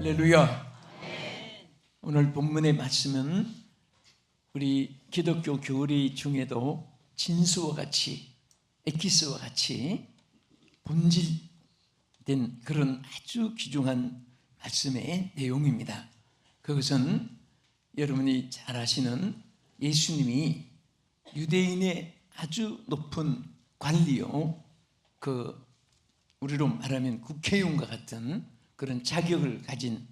할렐루야. 오늘 본문의 말씀은 우리 기독교 교리 중에도 진수와 같이, 엑기스와 같이 본질된 그런 아주 귀중한 말씀의 내용입니다. 그것은 여러분이 잘 아시는 예수님이 유대인의 아주 높은 관리요, 우리로 말하면 국회의원과 같은 그런 자격을 가진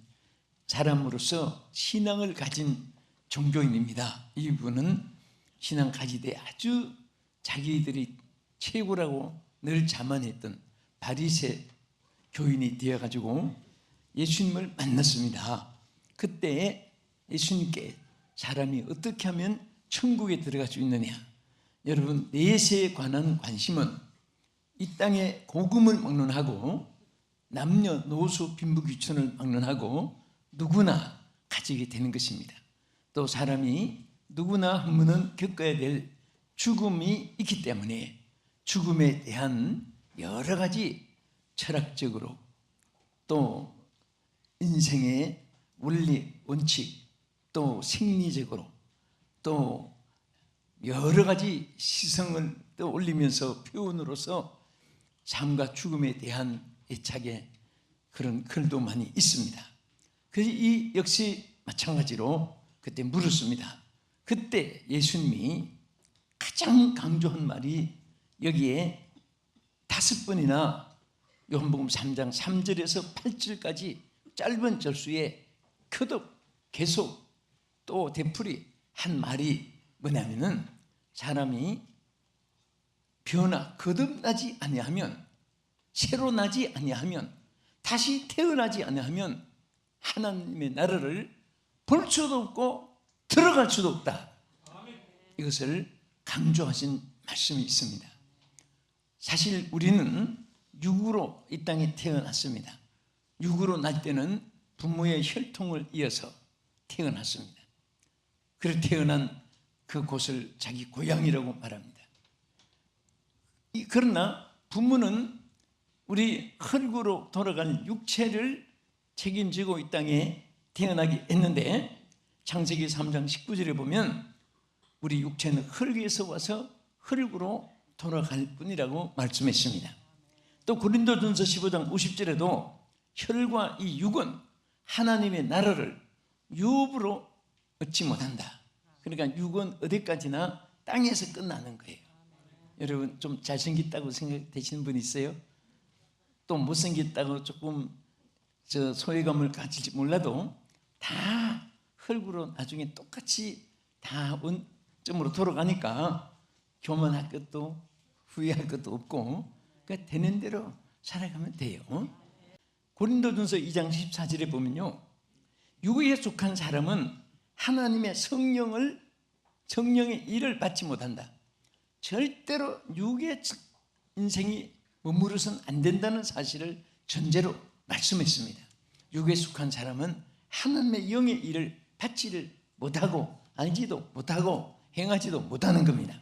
사람으로서 신앙을 가진 종교인입니다. 이분은 신앙 가지되 아주 자기들이 최고라고 늘 자만했던 바리새 교인이 되어가지고 예수님을 만났습니다. 그때 예수님께 사람이 어떻게 하면 천국에 들어갈 수 있느냐, 여러분 내세에 관한 관심은 이 땅에 고금을 막론하고 남녀노소 빈부귀천을 막론하고 누구나 가지게 되는 것입니다. 또 사람이 누구나 한 번은 겪어야 될 죽음이 있기 때문에 죽음에 대한 여러 가지 철학적으로 또 인생의 원리, 원칙, 또 생리적으로 또 여러 가지 시성을 또 올리면서 표현으로서 삶과 죽음에 대한 애착의 그런 글도 많이 있습니다. 그래서 이 역시 마찬가지로 그때 물었습니다. 그때 예수님이 가장 강조한 말이 여기에 5번이나 요한복음 3장 3절에서 8절까지 짧은 절수에 거듭 계속 또 되풀이 한 말이 뭐냐면은, 사람이 거듭나지 아니하면, 새로 나지 아니하면, 다시 태어나지 아니하면 하나님의 나라를 볼 수도 없고 들어갈 수도 없다. 이것을 강조하신 말씀이 있습니다. 사실 우리는 육으로 이 땅에 태어났습니다. 육으로 날 때는 부모의 혈통을 이어서 태어났습니다. 그렇게 태어난 그곳을 자기 고향이라고 말합니다. 그러나 부모는 우리 흙으로 돌아간 육체를 책임지고 이 땅에 태어나게 했는데, 창세기 3장 19절에 보면 우리 육체는 흙에서 와서 흙으로 돌아갈 뿐이라고 말씀했습니다. 또 고린도전서 15장 50절에도 혈과 이 육은 하나님의 나라를 유업으로 얻지 못한다. 그러니까 육은 어디까지나 땅에서 끝나는 거예요. 여러분 좀 잘생겼다고 생각되시는 분 있어요? 또 못생겼다고 조금 소외감을 가질지 몰라도 다 흙으로 나중에 똑같이 다 원점으로 돌아가니까 교만할 것도 후회할 것도 없고, 그러니까 되는 대로 살아가면 돼요. 고린도전서 2장 14절에 보면요, 육에 속한 사람은 하나님의 성령의 일을 받지 못한다. 절대로 육의 인생이 머무르서는 안 된다는 사실을 전제로 말씀했습니다. 육에 속한 사람은 하나님의 영의 일을 받지를 못하고 알지도 못하고 행하지도 못하는 겁니다.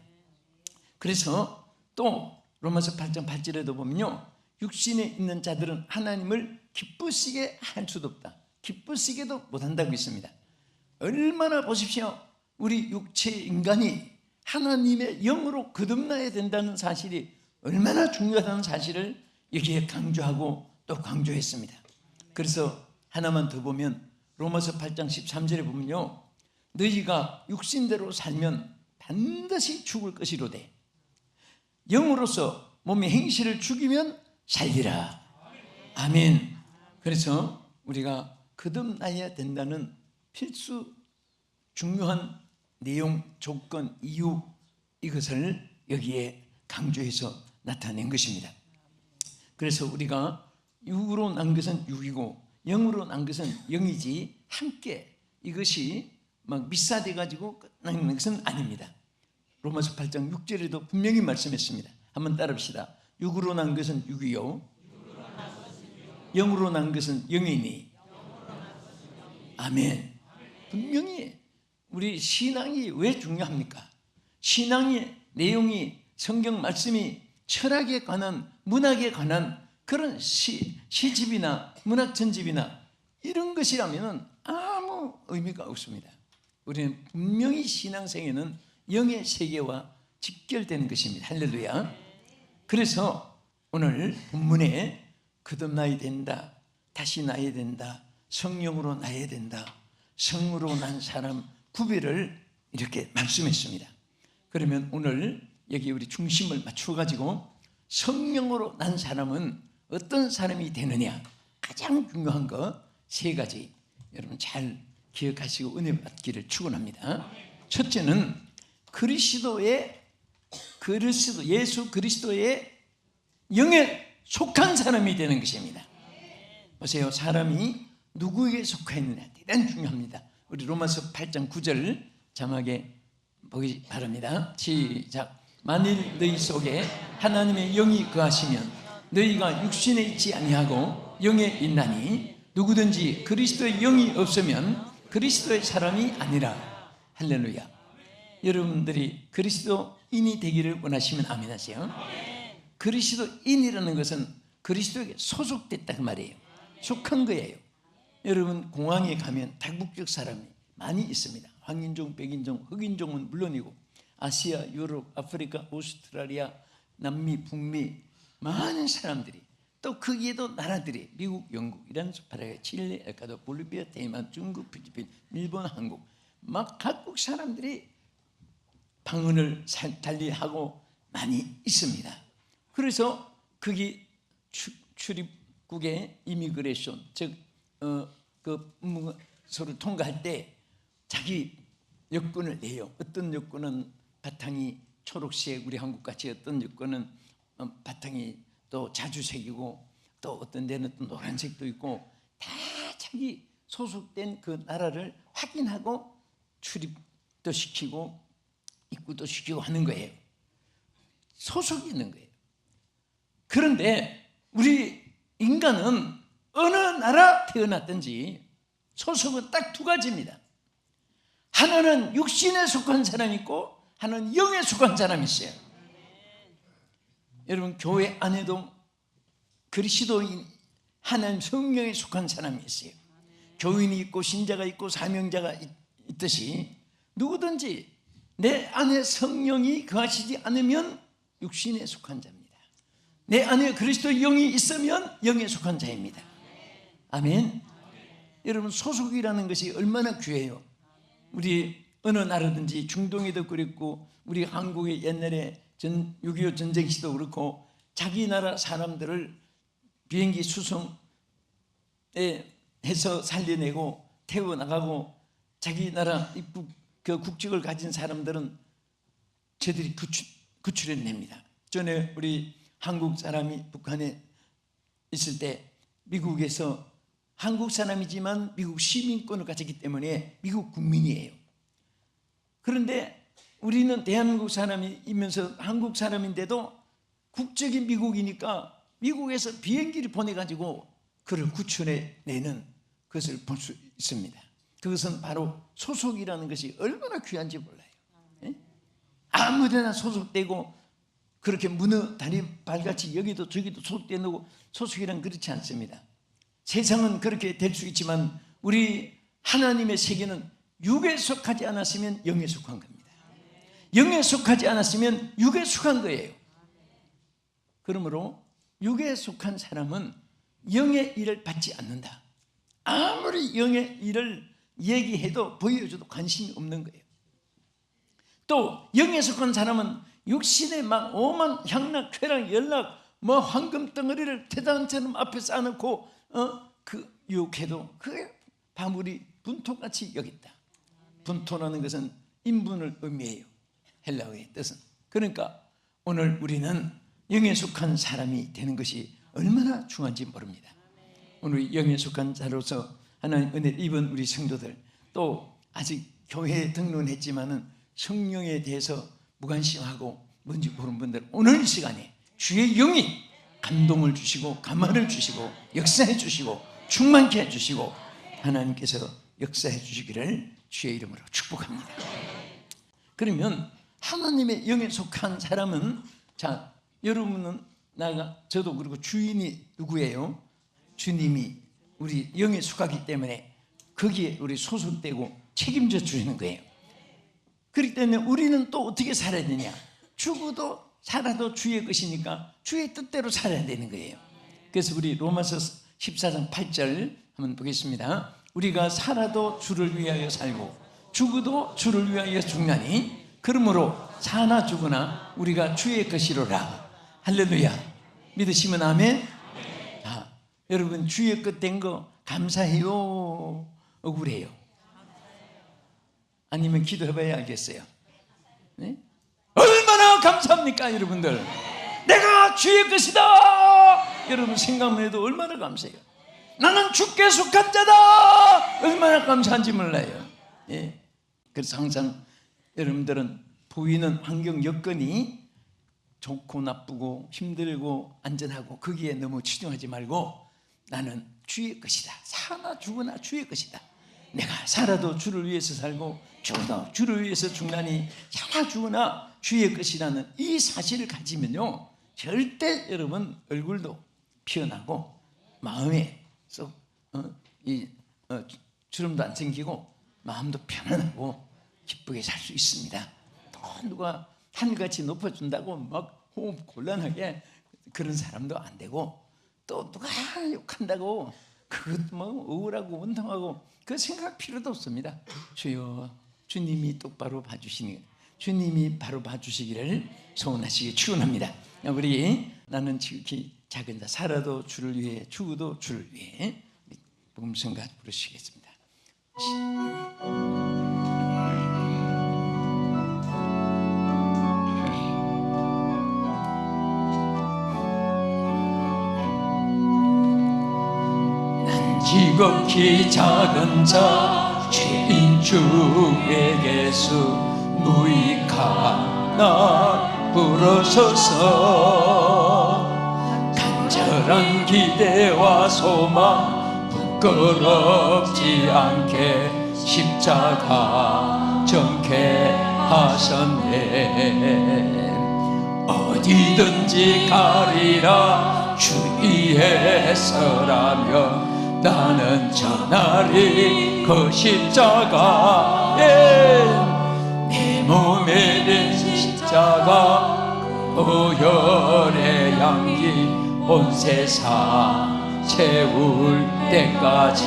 그래서 또 로마서 8장 8절에도 보면요, 육신에 있는 자들은 하나님을 기쁘시게 할 수도 없다. 기쁘시게도 못한다고 있습니다. 얼마나 보십시오, 우리 육체 인간이 하나님의 영으로 거듭나야 된다는 사실이 얼마나 중요하다는 사실을 여기에 강조하고 또 강조했습니다. 그래서 하나만 더 보면 로마서 8장 13절에 보면요, 너희가 육신대로 살면 반드시 죽을 것이로되 영으로서 몸의 행실을 죽이면 살리라. 아멘. 그래서 우리가 거듭나야 된다는 필수 중요한 내용, 조건, 이유, 이것을 여기에 강조해서 나타낸 것입니다. 그래서 우리가 육으로 난 것은 육이고 영으로 난 것은 영이지, 함께 이것이 막 미사돼 가지고 끝나는 것은 아닙니다. 로마서 8장 6절에도 분명히 말씀했습니다. 한번 따라합시다. 육으로 난 것은 육이요, 영으로 난 것은 영이니. 아멘. 분명히 우리 신앙이 왜 중요합니까? 신앙의 내용이, 성경 말씀이 철학에 관한, 문학에 관한 그런 시집이나 문학 전집이나 이런 것이라면 아무 의미가 없습니다. 우리는 분명히 신앙생애는 영의 세계와 직결되는 것입니다. 할렐루야. 그래서 오늘 본문에 거듭나야 된다, 다시 나야 된다, 성령으로 나야 된다, 성으로 난 사람 구별을 이렇게 말씀했습니다. 그러면 오늘 여기 우리 중심을 맞춰가지고 성령으로 난 사람은 어떤 사람이 되느냐, 가장 중요한 거 세 가지 여러분 잘 기억하시고 은혜 받기를 축원합니다. 첫째는 예수 그리스도의 영에 속한 사람이 되는 것입니다. 보세요, 사람이 누구에게 속하였느냐 대단히 중요합니다. 우리 로마서 8장 9절 자막에 보기 바랍니다. 시작. 만일 너희 속에 하나님의 영이 거하시면 너희가 육신에 있지 아니하고 영에 있나니 누구든지 그리스도의 영이 없으면 그리스도의 사람이 아니라. 할렐루야. 여러분들이 그리스도인이 되기를 원하시면 아멘 하세요. 그리스도인이라는 것은 그리스도에게 소속됐다 그 말이에요. 속한 거예요. 여러분 공항에 가면 다국적 사람이 많이 있습니다. 황인종, 백인종, 흑인종은 물론이고 아시아, 유럽, 아프리카, 오스트랄리아, 남미, 북미 많은 사람들이, 또 거기에도 나라들이 미국, 영국, 이란, 파라과이, 칠레, 에콰도르, 볼리비아, 대만, 중국, 필리핀, 일본, 한국 막 각국 사람들이 방언을 달리하고 많이 있습니다. 그래서 거기 출입국의 이미그레이션, 즉 서로 통과할 때 자기 여권을 내요. 어떤 여권은 바탕이 초록색, 우리 한국같이 어떤 여권은 바탕이 또 자주색이고 또 어떤 데는 또 노란색도 있고 다 자기 소속된 그 나라를 확인하고 출입도 시키고 입구도 시키고 하는 거예요. 소속이 있는 거예요. 그런데 우리 인간은 어느 나라 태어났든지 소속은 딱 두 가지입니다. 하나는 육신에 속한 사람이 있고 하나는 영에 속한 사람이 있어요. 여러분 교회 안에도 그리스도인 하나님 성령에 속한 사람이 있어요. 교인이 있고 신자가 있고 사명자가 있듯이 누구든지 내 안에 성령이 거하시지 않으면 육신에 속한 자입니다. 내 안에 그리스도의 영이 있으면 영에 속한 자입니다. 아멘. 여러분 소속이라는 것이 얼마나 귀해요. 우리 어느 나라든지 중동에도 그랬고 우리 한국의 옛날에 6.25 전쟁 시도 그렇고 자기 나라 사람들을 비행기 수송에 해서 살려내고 태워나가고 자기 나라 그 국적을 가진 사람들은 저들이 구출해냅니다. 전에 우리 한국 사람이 북한에 있을 때 미국에서 한국 사람이지만 미국 시민권을 가졌기 때문에 미국 국민이에요. 그런데 우리는 대한민국 사람이면서 한국 사람인데도 국적이 미국이니까 미국에서 비행기를 보내가지고 그를 구출해내는 것을 볼 수 있습니다. 그것은 바로 소속이라는 것이 얼마나 귀한지 몰라요. 아무데나 소속되고 그렇게 문어 다리 발같이 여기도 저기도 소속되고 소속이란 그렇지 않습니다. 세상은 그렇게 될 수 있지만 우리 하나님의 세계는 육에 속하지 않았으면 영에 속한 겁니다. 영에 속하지 않았으면 육에 속한 거예요. 그러므로 육에 속한 사람은 영의 일을 받지 않는다. 아무리 영의 일을 얘기해도 보여줘도 관심이 없는 거예요. 또 영에 속한 사람은 육신에 막 오만 향락, 쾌락, 연락, 뭐 황금 덩어리를 태단처럼 앞에 쌓아놓고 그 유혹해도 그게 바물이 분토같이 여겼다. 분토라는 것은 인분을 의미해요. 헬라어의 뜻은. 그러니까 오늘 우리는 영에 속한 사람이 되는 것이 얼마나 중요한지 모릅니다. 오늘 영에 속한 자로서 하나님 은혜를 입은 우리 성도들, 또 아직 교회에 등록은 했지만은 성령에 대해서 무관심하고 뭔지 모르는 분들, 오늘 이 시간에 주의 영이 감동을 주시고 감화를 주시고 역사해 주시고 충만케 해 주시고 하나님께서 역사해 주시기를 주의 이름으로 축복합니다. 그러면 하나님의 영에 속한 사람은, 자, 여러분은 저도 그리고 주인이 누구예요? 주님이 우리 영에 속하기 때문에 거기에 우리 소속되고 책임져 주시는 거예요. 그렇기 때문에 우리는 또 어떻게 살아야 되냐? 죽어도 살아도 주의 것이니까 주의 뜻대로 살아야 되는 거예요. 그래서 우리 로마서 14장 8절 한번 보겠습니다. 우리가 살아도 주를 위하여 살고 죽어도 주를 위하여 죽나니 그러므로 사나 죽으나 우리가 주의 것이로라. 할렐루야. 믿으시면 아멘. 자, 여러분 주의 것 된 거 감사해요, 억울해요? 아니면 기도해봐야 알겠어요. 네? 얼마나 감사합니까 여러분들? 내가 주의 것이다 여러분 생각만 해도 얼마나 감사해요. 나는 주께 속한 자다 얼마나 감사한지 몰라요. 예. 그래서 항상 여러분들은 보이는 환경 여건이 좋고 나쁘고 힘들고 안전하고 거기에 너무 치중하지 말고 나는 주의 것이다. 사나 죽으나 주의 것이다. 내가 살아도 주를 위해서 살고 죽어도 주를 위해서 죽나니 사나 죽으나 주의 것이라는 이 사실을 가지면요 절대 여러분 얼굴도 피어나고 마음에 쏙 주름도 안 생기고 마음도 편안하고 기쁘게 살 수 있습니다. 또 누가 하늘같이 높아준다고 막 호흡 곤란하게 그런 사람도 안 되고 또 누가 욕한다고 그것도 뭐 억울하고 원통하고 그 생각 필요도 없습니다. 주여 주님이 똑바로 봐주시니 주님이 바로 봐주시기를 소원하시기 축원합니다. 우리 나는 지극히 작은 자 살아도 주를 위해 죽어도 주를 위해 복음성가 부르시겠습니다. 난 지극히 작은 자 죄인 주에게서 무익한 나 부르소서. 간절한 기대와 소망 부끄럽지 않게 십자가 정케 하셨네. 어디든지 가리라 주위에 서라며 나는 전하리 그 십자가에 내 몸에 된 십자가 오열의 향기 온 세상 채울 때까지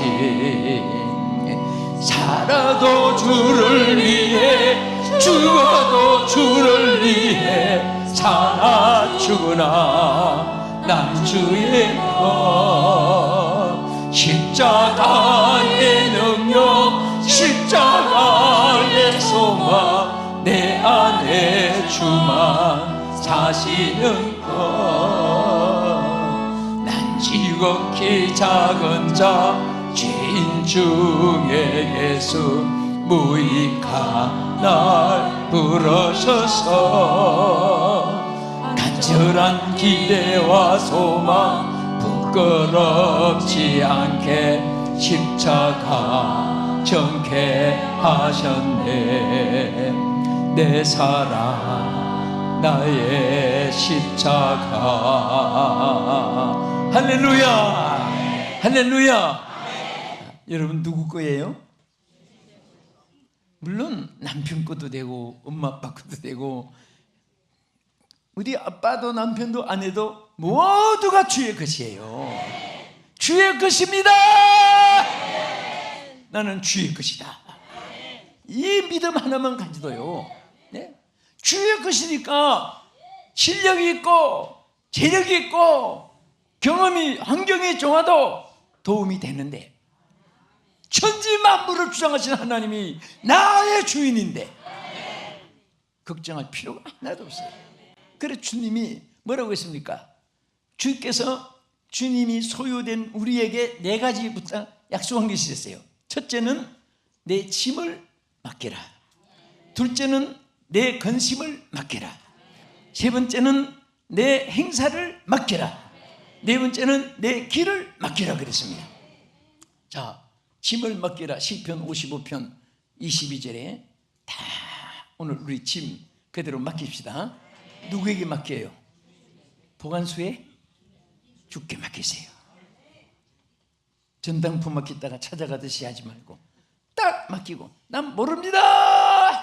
살아도 주를 위해 죽어도 주를 위해 사나 죽으나 난 주의 것. 십자가의 능력 십자가의 소망 내 안에 주만 사시는 것. 난 지극히 작은 자 죄인 중에 예수 무익한 날 부르셔서 간절한 기대와 소망 부끄럽지 않게 십자가 정케 하셨네. 내 사랑 나의 십자가. 할렐루야 할렐루야. 여러분 누구 거예요? 물론 남편 것도 되고 엄마 아빠 것도 되고 우리 아빠도 남편도 아내도 모두가 주의 것이에요. 주의 것입니다. 나는 주의 것이다. 이 믿음 하나만 가지도요, 네? 주의 것이니까 실력이 있고 재력이 있고 경험이 환경이 좋아도 도움이 되는데 천지 만물을 주장하신 하나님이 나의 주인인데 걱정할 필요가 하나도 없어요. 그래 주님이 뭐라고 했습니까? 주께서 주님이 소유된 우리에게 4가지부터 약속한 것이 있었어요. 첫째는 내 짐을 맡겨라. 둘째는 내 근심을 맡겨라. 세 번째는 내 행사를 맡겨라. 네 번째는 내 길을 맡겨라 그랬습니다. 자, 짐을 맡겨라. 시편 55편 22절에 다 오늘 우리 짐 그대로 맡깁시다. 누구에게 맡겨요? 보관소에? 주께 맡기세요. 전당포 맡겼다가 찾아가듯이 하지 말고 딱 맡기고 난 모릅니다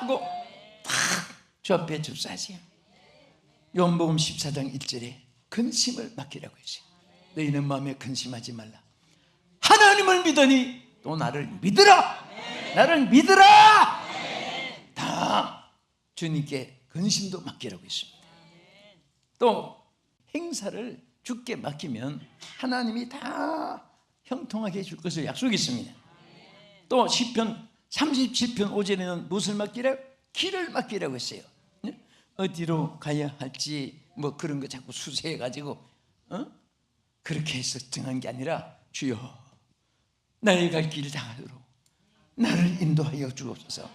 하고 딱 주 앞에 접수하세요. 요한복음 14장 1절에 근심을 맡기라고 했어요. 너희는 마음에 근심하지 말라. 하나님을 믿으니 또 나를 믿으라. 나를 믿으라. 다 주님께 근심도 맡기라고 했습니다. 또 행사를 주께 맡기면 하나님이 다 형통하게 해줄 것을 약속했습니다. 또 시편 37편 5절에는 무엇을 맡기라? 길을 맡기라고 했어요. 어디로 가야 할지 뭐 그런 거 자꾸 수세해가지고 그렇게 해서 정한 게 아니라 주여 나의 갈 길 다하도록 나를 인도하여 주옵소서.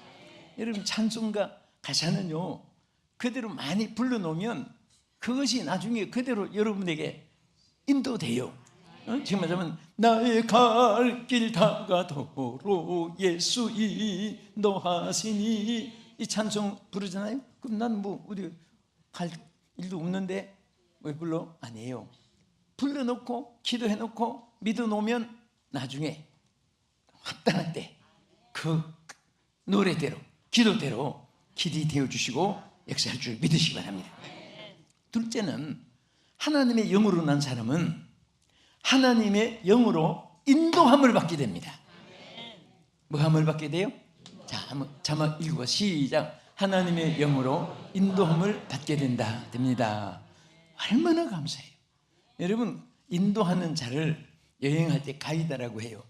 여러분 찬송가 가사는요 그대로 많이 불러놓으면 그것이 나중에 그대로 여러분에게 인도돼요. 지금 말하자면 나의 갈 길 다가도록 예수 인도하시니 이 찬송 부르잖아요. 그럼 난 뭐 어디 갈 일도 없는데 왜 불러? 아니에요. 불러놓고 기도해놓고 믿어놓으면 나중에 합당할 때 그 노래대로 기도대로 길이 되어주시고 역사할 줄 믿으시기 바랍니다. 둘째는 하나님의 영으로 난 사람은 하나님의 영으로 인도함을 받게 됩니다. 뭐함을 받게 돼요? 자, 한번 자막 읽고 시작. 하나님의 영으로 인도함을 받게 됩니다. 얼마나 감사해요. 여러분 인도하는 자를 여행할 때 가이드라고 해요.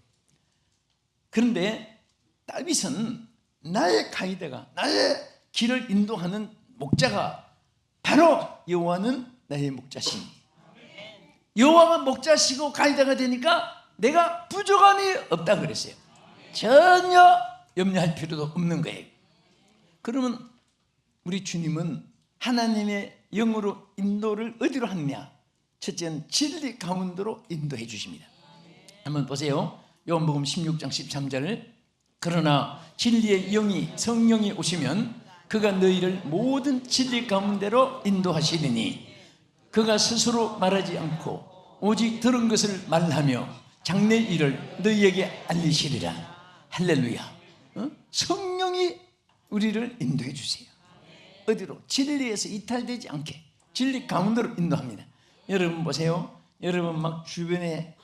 그런데 다윗은 나의 가이드가 나의 길을 인도하는 목자가 바로 여호와는 나의 목자시니 여호와가 목자시고 가이드가 되니까 내가 부족함이 없다 그랬어요. 전혀 염려할 필요도 없는 거예요. 그러면 우리 주님은 하나님의 영으로 인도를 어디로 하느냐? 첫째는 진리 가운데로 인도해 주십니다. 한번 보세요. 요한복음 16장 13절 그러나 진리의 영이 성령이 오시면 그가 너희를 모든 진리 가운데로 인도하시리니 그가 스스로 말하지 않고 오직 들은 것을 말하며 장래 일을 너희에게 알리시리라. 할렐루야. 성령이 우리를 인도해 주세요. 어디로? 진리에서 이탈되지 않게 진리 가운데로 인도합니다. 여러분 보세요. 여러분 막 주변에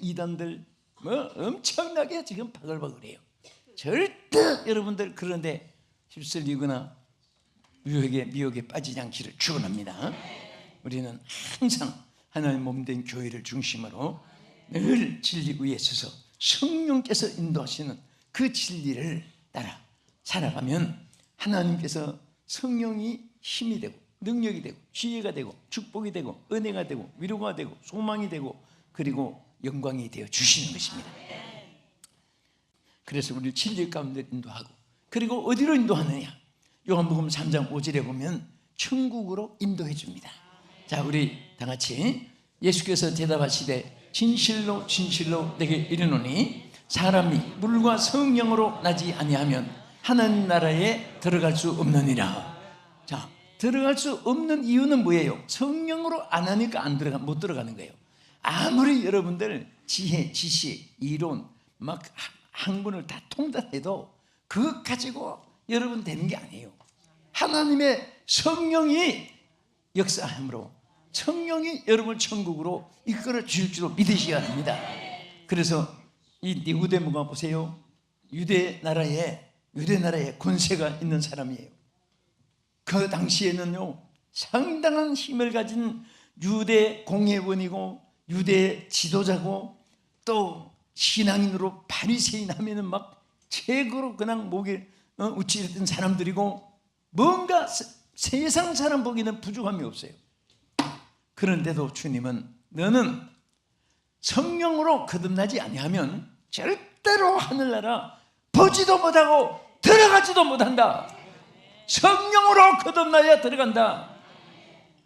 이단들 뭐 엄청나게 지금 바글바글해요. 절대 여러분들 그런데 휩쓸리거나 미혹에 빠지지 않기를 축원합니다. 우리는 항상 하나님 몸된 교회를 중심으로 늘 진리 위에 서서 성령께서 인도하시는 그 진리를 따라 살아가면 하나님께서 성령이 힘이 되고 능력이 되고 지혜가 되고 축복이 되고 은혜가 되고 위로가 되고 소망이 되고 그리고 영광이 되어 주시는 것입니다. 그래서 우리를 진리 가운데 인도하고 그리고 어디로 인도하느냐? 요한복음 3장 5절에 보면 천국으로 인도해 줍니다. 자, 우리 다 같이 예수께서 대답하시되 진실로 진실로 내게 이르노니 사람이 물과 성령으로 나지 아니하면 하나님 나라에 들어갈 수 없느니라. 자, 들어갈 수 없는 이유는 뭐예요? 성령으로 안 하니까 못 들어가는 거예요. 아무리 여러분들 지혜, 지식, 이론 막 학문을 다 통달해도 그것 가지고 여러분 되는 게 아니에요. 하나님의 성령이 역사함으로 성령이 여러분을 천국으로 이끌어 주실 줄 믿으셔야 합니다. 그래서 이 니고데모가 보세요. 유대 나라에 권세가 있는 사람이에요. 그 당시에는요 상당한 힘을 가진 유대 공회원이고 유대 지도자고 또 신앙인으로 바리새인 하면은 막 최고로 그냥 목에 우찌했던 사람들이고 뭔가 세상 사람 보기에는 부족함이 없어요. 그런데도 주님은 너는 성령으로 거듭나지 아니하면 절대로 하늘나라 보지도 못하고 들어가지도 못한다. 성령으로 거듭나야 들어간다.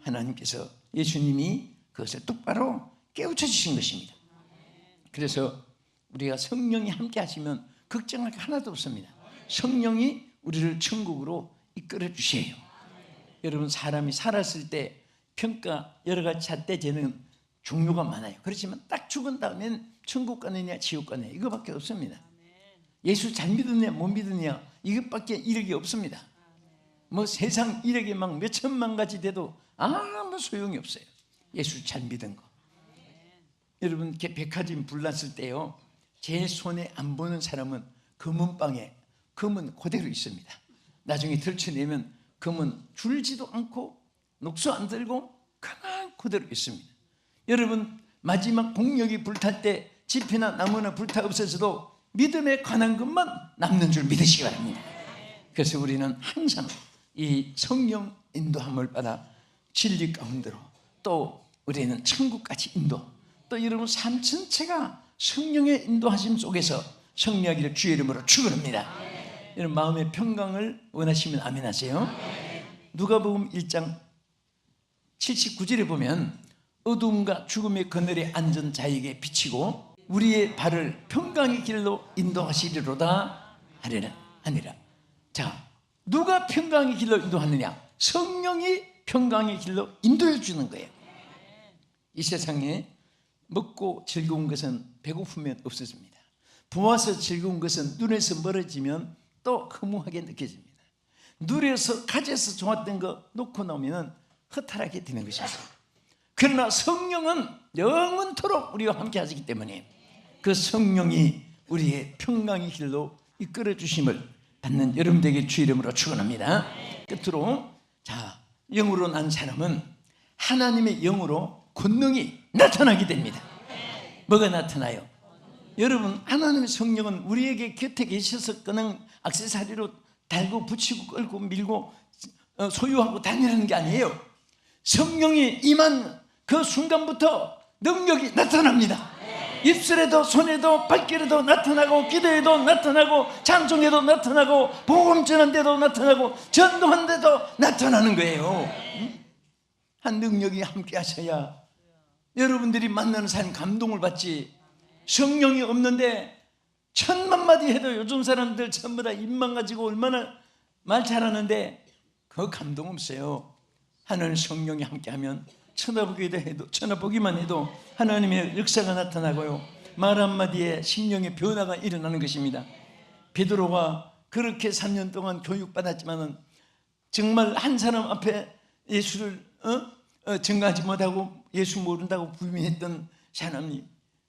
하나님께서 예수님이 그것을 똑바로 깨우쳐 주신 것입니다. 그래서 우리가 성령이 함께 하시면 걱정할 게 하나도 없습니다. 성령이 우리를 천국으로 이끌어 주세요. 여러분 사람이 살았을 때 평가 여러 가지 잣대재는 종류가 많아요. 그렇지만 딱 죽은 다음엔 천국 가느냐 지옥 가느냐 이거밖에 없습니다. 예수 잘 믿느냐 못 믿느냐 이것밖에 이력이 없습니다. 뭐 세상 이력이 막 몇천만 가지 돼도 아무 소용이 없어요. 예수 잘 믿은 거. 여러분 백화점 불났을 때요, 제 손에 안 보는 사람은 금은방에 금은 그대로 있습니다. 나중에 들춰내면 금은 줄지도 않고 녹수 안 들고 가만 그대로 있습니다. 여러분 마지막 공력이 불탈 때 지피나 나무나 불타 없어져도 믿음에 관한 것만 남는 줄 믿으시기 바랍니다. 그래서 우리는 항상 이 성령 인도함을 받아 진리 가운데로, 또 우리는 천국까지 인도, 또 여러분 삶 전체가 성령의 인도하심 속에서 승리하기를 주의 이름으로 축원합니다. 여러분 마음의 평강을 원하시면 아멘 하세요. 누가복음 1장 79절에 보면 어두움과 죽음의 그늘에 앉은 자에게 비치고 우리의 발을 평강의 길로 인도하시리로다 하니라. 자, 누가 평강의 길로 인도하느냐? 성령이 평강의 길로 인도해 주는 거예요. 이 세상에 먹고 즐거운 것은 배고프면 없어집니다. 보아서 즐거운 것은 눈에서 멀어지면 또 허무하게 느껴집니다. 누려서 가져서 좋았던 거 놓고 나오면 허탈하게 되는 것입니다. 그러나 성령은 영원토록 우리와 함께 하시기 때문에 그 성령이 우리의 평강의 길로 이끌어 주심을 받는 여러분들에게 주의 이름으로 축원합니다. 끝으로, 자, 영으로 난 사람은 하나님의 영으로 권능이 나타나게 됩니다. 뭐가 나타나요? 여러분 하나님의 성령은 우리에게 곁에 계셔서 그냥 액세서리로 달고 붙이고 끌고 밀고 소유하고 다니라는 게 아니에요. 성령이 임한 그 순간부터 능력이 나타납니다. 입술에도 손에도 발길에도 나타나고, 기도에도 나타나고, 찬송에도 나타나고, 복음 전하는데도 나타나고, 전도하는데도 나타나는 거예요. 한 능력이 함께 하셔야 여러분들이 만나는 사람 감동을 받지. 성령이 없는데 천만 마디 해도 요즘 사람들 전부 다 입만 가지고 얼마나 말 잘하는데 그 감동 없어요. 하나님 성령이 함께하면 쳐다보기만 해도 하나님의 역사가 나타나고요, 말 한마디에 심령의 변화가 일어나는 것입니다. 베드로가 그렇게 3년 동안 교육받았지만은 정말 한 사람 앞에 예수를 증거하지 못하고 예수 모른다고 부인했던 사람이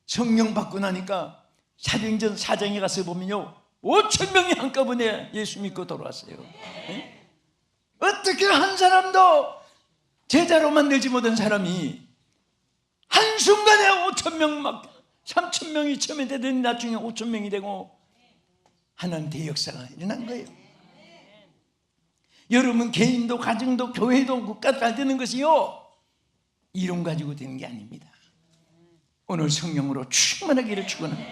성령 받고 나니까 사도행전 4장에 가서 보면요, 5,000명이 한꺼번에 예수 믿고 돌아왔어요. 어떻게 한 사람도 제자로 만들지 못한 사람이 한순간에 5,000명 막 3,000명이 처음에 되더니 나중에 5,000명이 되고 하나님 대역사가 일어난 거예요. 여러분 개인도 가정도 교회도 국가도 잘 되는 것이요, 이론 가지고 되는 게 아닙니다. 오늘 성령으로 충만하기를 축원합니다.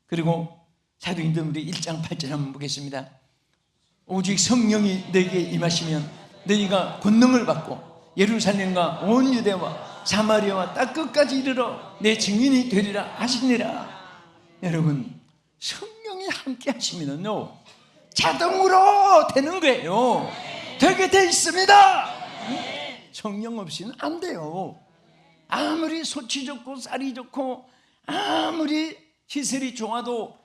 그리고 사도행전 우리 1장 8절 한번 보겠습니다. 오직 성령이 너에게 임하시면 너희가 권능을 받고 예루살렘과 온 유대와 사마리아와 땅 끝까지 이르러 내 증인이 되리라 하시니라. 여러분 성령이 함께 하시면요 자동으로 되는 거예요. 되게 돼 있습니다. 성령 없이는 안 돼요. 아무리 소치 좋고 쌀이 좋고 아무리 시설이 좋아도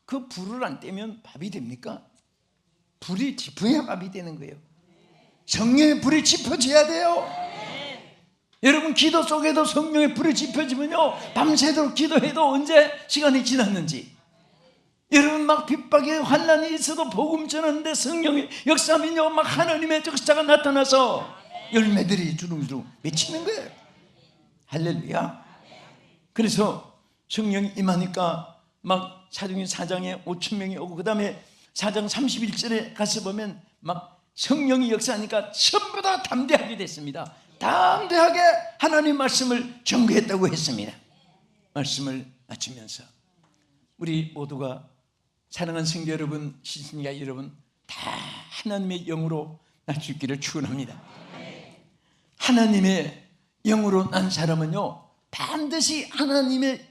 그 불을 안 떼면 밥이 됩니까? 불이 지펴야 밥이 되는 거예요. 성령의 불이 지펴져야 돼요. 여러분 기도 속에도 성령의 불이 지펴지면요 밤새도록 기도해도 언제 시간이 지났는지, 여러분 막 핍박에 환난이 있어도 복음 전하는데 성령의 역사면요 막 하나님의 역사가 나타나서 열매들이 주룩주룩 맺히는 거예요. 할렐루야. 그래서 성령이 임하니까 막 사도행전 4장에 5,000명이 오고, 그 다음에 4장 31절에 가서 보면 막 성령이 역사하니까 전부 다 담대하게 됐습니다. 담대하게 하나님 말씀을 전거했다고 했습니다. 말씀을 맞추면서 우리 모두가, 사랑하는 성도 여러분, 시청자 여러분, 다 하나님의 영으로 날 수 있기를 축원합니다. 하나님의 영으로 난 사람은요 반드시 하나님의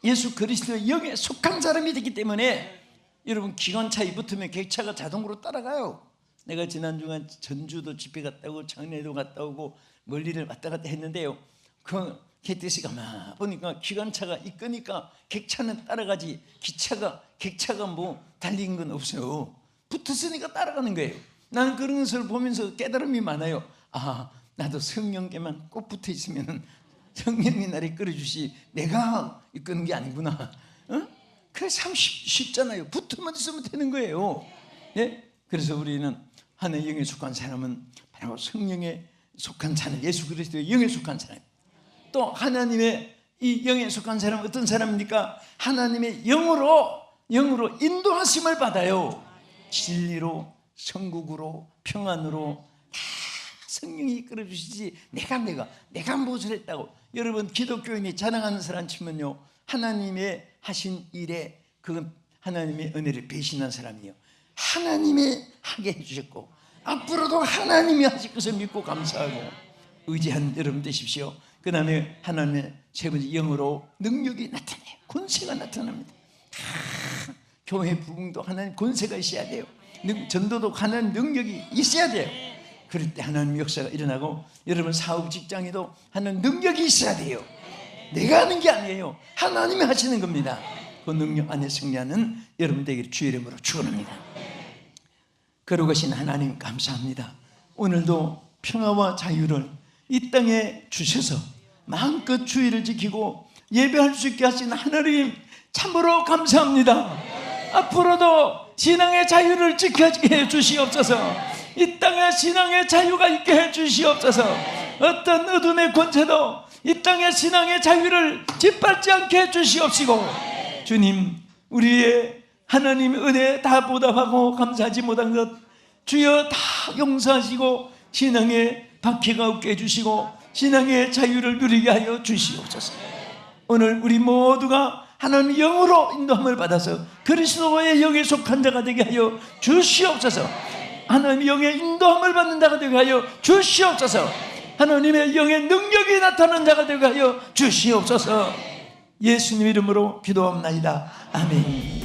예수 그리스도의 영에 속한 사람이 되기 때문에, 여러분 기관차에 붙으면 객차가 자동으로 따라가요. 내가 지난주간 전주도 집회 갔다 오고 장례도 갔다 오고 멀리를 왔다 갔다 했는데요, 그 KTX가 막 보니까 기관차가 이끄니까 객차는 따라가지 객차가 뭐 달린 건 없어요. 붙었으니까 따라가는 거예요. 나는 그런 것을 보면서 깨달음이 많아요. 아, 나도 성령께만 꼭 붙어 있으면 성령이 나를 이끌어주시, 내가 이끄는 게 아니구나. 그래 참 쉽잖아요. 붙으면 있으면 되는 거예요. 예? 그래서 우리는 하나님의 영에 속한 사람은 바로 성령에 속한 사람, 예수 그리스도의 영에 속한 사람. 또 하나님의 이 영에 속한 사람은 어떤 사람입니까? 하나님의 영으로 인도하심을 받아요. 진리로, 천국으로, 평안으로 다 성령이 이끌어 주시지 내가 무엇을 했다고. 여러분 기독교인이 자랑하는 사람 치면요, 하나님의 하신 일에 그건 하나님의 은혜를 배신한 사람이에요. 하나님이 하게 해주셨고 앞으로도 하나님이 하실 것을 믿고 감사하고 의지한 여러분 되십시오. 그 다음에 하나님의 세 번째, 영으로 능력이 나타나요. 권세가 나타납니다. 교회 부흥도 하나님 권세가 있어야 돼요. 전도도 하나님 능력이 있어야 돼요. 그럴 때 하나님 역사가 일어나고, 여러분 사업 직장에도 하나님 능력이 있어야 돼요. 내가 하는 게 아니에요. 하나님이 하시는 겁니다. 그 능력 안에 승리하는 여러분 되기를 주의 이름으로 축원합니다. 거룩하신 하나님 감사합니다. 오늘도 평화와 자유를 이 땅에 주셔서 마음껏 주의를 지키고 예배할 수 있게 하신 하나님 참으로 감사합니다. 앞으로도 신앙의 자유를 지켜지게 해 주시옵소서. 이 땅에 신앙의 자유가 있게 해 주시옵소서. 어떤 어둠의 권세도 이 땅의 신앙의 자유를 짓밟지 않게 해 주시옵시고, 주님, 우리의 하나님의 은혜 다 보답하고 감사하지 못한 것 주여 다 용서하시고 신앙의 박해가 없게 해주시고 신앙의 자유를 누리게 하여 주시옵소서. 오늘 우리 모두가 하나님의 영으로 인도함을 받아서 그리스도의 영에 속한 자가 되게 하여 주시옵소서. 하나님의 영의 인도함을 받는 자가 되게 하여 주시옵소서. 하나님의 영의 능력이 나타나는 자가 되게 하여 주시옵소서. 예수님 이름으로 기도합나이다. 아멘.